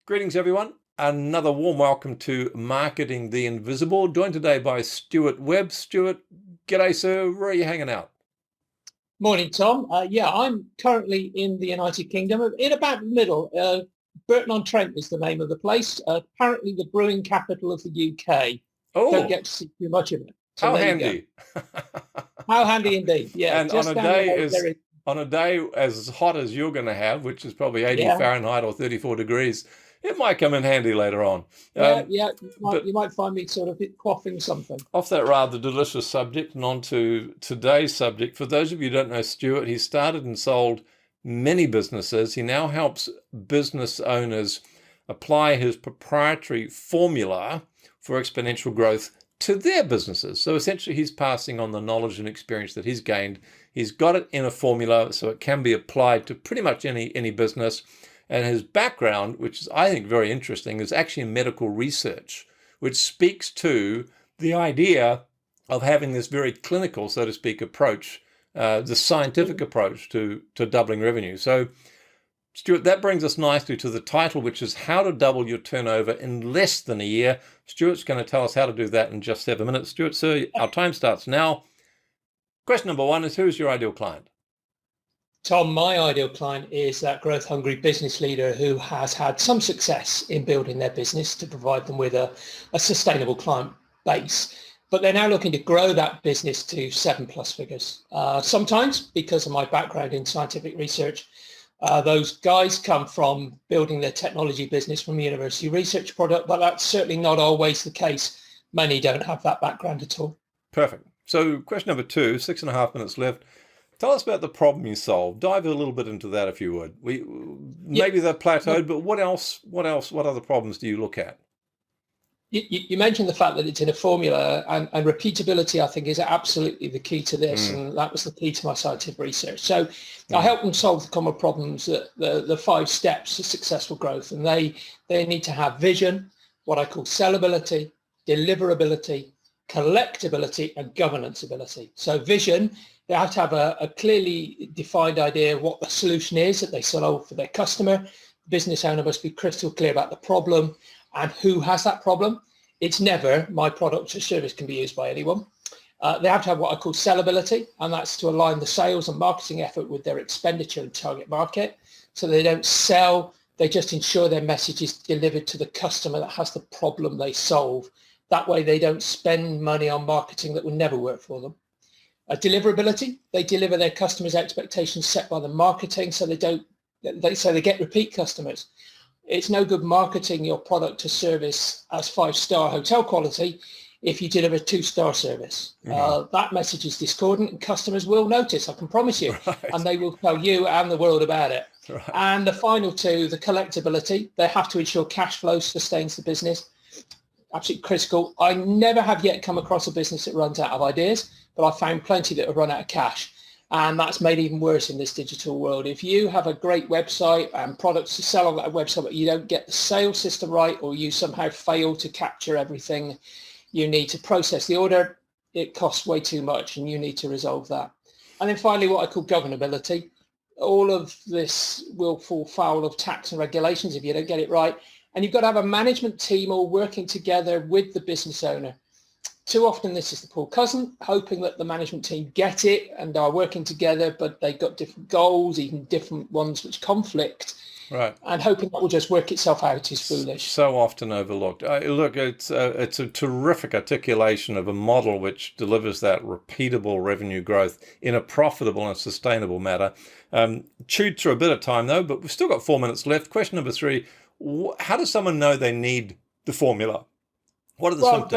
Greetings, everyone. Another warm welcome to Marketing the Invisible, joined today by Stuart Webb. Stuart, g'day, sir. Where are you hanging out? Morning, Tom. I'm currently in the United Kingdom, in about the middle. Burton-on-Trent is the name of the place. Apparently the brewing capital of the UK. Don't Oh, get to see too much of it. So how there you go. handy. How handy indeed. Yeah, And just down the road there is. on a day as hot as you're going to have, which is probably 80 Yeah, Fahrenheit or 34 degrees, it might come in handy later on. yeah. But You might find me sort of quaffing something. off that rather delicious subject and on to today's subject. For those of you who don't know Stuart, he started and sold many businesses. He now helps business owners apply his proprietary formula for exponential growth to their businesses. So essentially, he's passing on the knowledge and experience that he's gained. He's got it in a formula so it can be applied to pretty much any business. And his background, which is, I think, very interesting, is actually in medical research, which speaks to the idea of having this very clinical, so to speak, approach, the scientific approach to doubling revenue. So, Stuart, that brings us nicely to the title, which is How to Double Your Turnover in Less Than a Year. Stuart's going to tell us how to do that in just 7 minutes. Stuart, sir, our time starts now. Question number one is, who's your ideal client? Tom, my ideal client is that growth-hungry business leader who has had some success in building their business to provide them with a sustainable client base. But they're now looking to grow that business to 7+ figures. Sometimes, because of my background in scientific research, those guys come from building their technology business from a university research product, but that's certainly not always the case. Many don't have that background at all. Perfect. So question number two, 6.5 minutes left. Tell us about the problem you solved. Dive a little bit into that, if you would. Maybe they're plateaued, but what else? What other problems do you look at? You mentioned the fact that it's in a formula, and repeatability, I think, is absolutely the key to this, and that was the key to my scientific research. So I help them solve the common problems, the 5 steps to successful growth, and they need to have vision, what I call scalability, deliverability, collectability, and governance ability. So vision, they have to have a clearly defined idea of what the solution is that they solve for their customer. The business owner must be crystal clear about the problem and who has that problem. It's never my product or service can be used by anyone. They have to have what I call scalability, and that's to align the sales and marketing effort with their expenditure and target market. So they don't sell, they just ensure their message is delivered to the customer that has the problem they solve. That way they don't spend money on marketing that will never work for them. Deliverability, they deliver their customers' expectations set by the marketing, so they get repeat customers. It's no good marketing your product or service as 5-star hotel quality if you deliver 2-star service. That message is discordant and customers will notice, I can promise you, Right. and they will tell you and the world about it. Right. And the final two, the collectability, they have to ensure cash flow sustains the business. Absolutely critical. I never have yet come across a business that runs out of ideas, but I've found plenty that have run out of cash. And that's made even worse in this digital world. If you have a great website and products to sell on that website, but you don't get the sales system right, or you somehow fail to capture everything you need to process the order, it costs way too much and you need to resolve that. And then finally, what I call governability. All of this will fall foul of tax and regulations if you don't get it right. And you've got to have a management team all working together with the business owner. Too often this is the poor cousin, hoping that the management team get it and are working together, but they've got different goals, even different ones which conflict. Right. And hoping that will just work itself out is foolish. So often overlooked. Look, it's a terrific articulation of a model which delivers that repeatable revenue growth in a profitable and sustainable manner. Chewed through a bit of time though, but we've still got 4 minutes left. Question number 3, how does someone know they need the formula? What are the symptoms?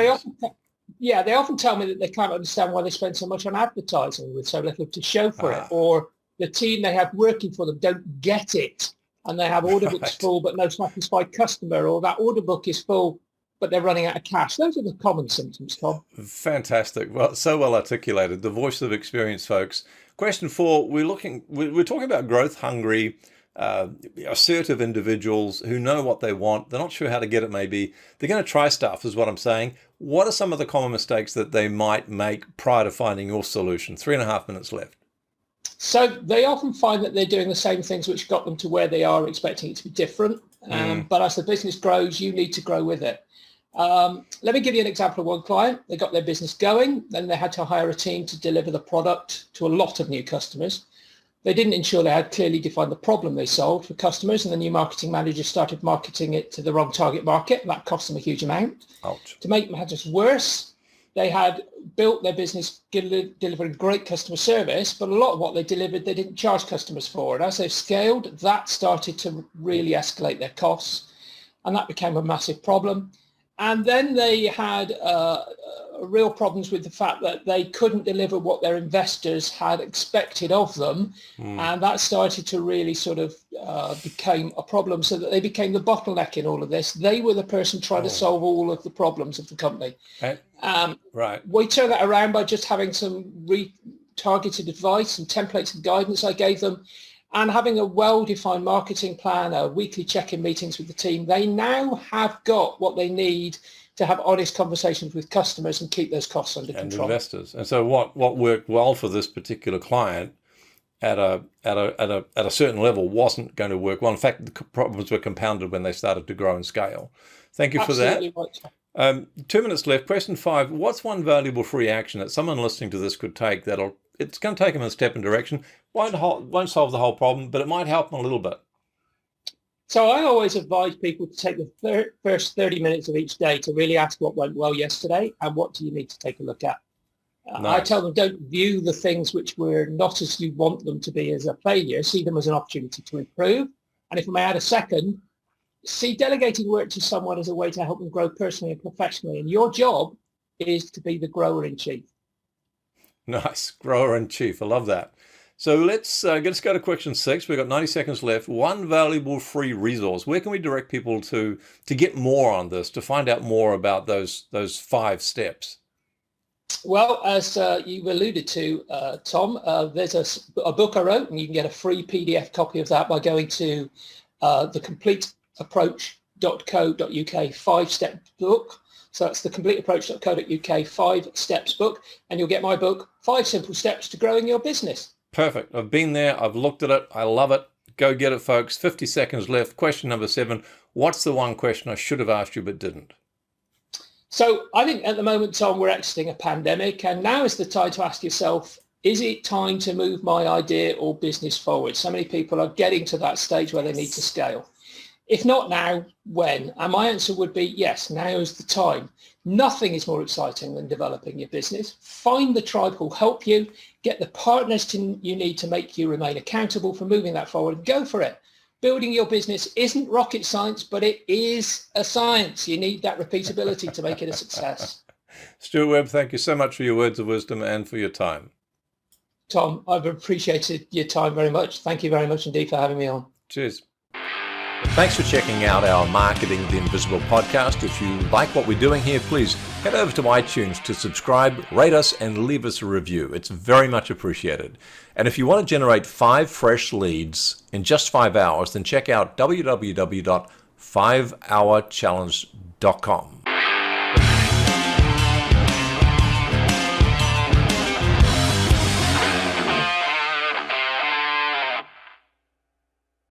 They often tell me that they can't understand why they spend so much on advertising with so little to show for it, or the team they have working for them don't get it, and they have order books full but no satisfied customer, or that order book is full but they're running out of cash. Those are the common symptoms, Tom. Fantastic. Well, so well articulated. The voice of experience, folks. Question 4, we're talking about growth hungry, assertive individuals who know what they want. They're not sure how to get it maybe. They're going to try stuff is what I'm saying. What are some of the common mistakes that they might make prior to finding your solution? 3.5 minutes left. So they often find that they're doing the same things which got them to where they are, expecting it to be different. But as the business grows, you need to grow with it. Let me give you an example of one client. They got their business going, then they had to hire a team to deliver the product to a lot of new customers. They didn't ensure they had clearly defined the problem they solved for customers, and the new marketing manager started marketing it to the wrong target market, and that cost them a huge amount. Ouch. To make matters worse, they had built their business delivering great customer service, but a lot of what they delivered, they didn't charge customers for. And as they've scaled, that started to really escalate their costs, and that became a massive problem. And then they had real problems with the fact that they couldn't deliver what their investors had expected of them. And that started to really sort of became a problem, so that they became the bottleneck in all of this. They were the person trying to solve all of the problems of the company. Right. We turned that around by just having some targeted advice and templates and guidance I gave them, and having a well-defined marketing plan, weekly check-in meetings with the team. They now have got what they need to have honest conversations with customers and keep those costs under control. And investors. And so what worked well for this particular client at a certain level wasn't going to work well. In fact, the problems were compounded when they started to grow and scale. Thank you for that. Right. 2 minutes left. Question 5. What's one valuable free action that someone listening to this could take it's going to take them a step in direction, won't solve the whole problem, but it might help them a little bit? So I always advise people to take the first 30 minutes of each day to really ask what went well yesterday and what do you need to take a look at. Nice. I tell them, don't view the things which were not as you want them to be as a failure. See them as an opportunity to improve. And if I may add a second, see delegating work to someone as a way to help them grow personally and professionally. And your job is to be the grower in chief. Nice. Grower in chief. I love that. So let's go to question 6. We've got 90 seconds left. One valuable free resource. Where can we direct people to get more on this, to find out more about those 5 steps? Well, as you've alluded to, Tom, there's a book I wrote, and you can get a free PDF copy of that by going to thecompleteapproach.co.uk 5-step book. So that's thecompleteapproach.co.uk 5 steps book, and you'll get my book, 5 Simple Steps to Growing Your Business. Perfect. I've been there. I've looked at it. I love it. Go get it, folks. 50 seconds left. Question number 7. What's the one question I should have asked you but didn't? So I think at the moment, Tom, we're exiting a pandemic, and now is the time to ask yourself, is it time to move my idea or business forward? So many people are getting to that stage where they need to scale. If not now, when? And my answer would be yes, now is the time. Nothing is more exciting than developing your business. Find the tribe who'll help you, get the partners you need to make you remain accountable for moving that forward. Go for it. Building your business isn't rocket science, but it is a science. You need that repeatability to make it a success. Stuart Webb, thank you so much for your words of wisdom and for your time. Tom, I've appreciated your time very much. Thank you very much indeed for having me on. Cheers. Thanks for checking out our Marketing the Invisible podcast. If you like what we're doing here, please head over to iTunes to subscribe, rate us, and leave us a review. It's very much appreciated. And if you want to generate 5 fresh leads in just 5 hours, then check out www.5hourchallenge.com.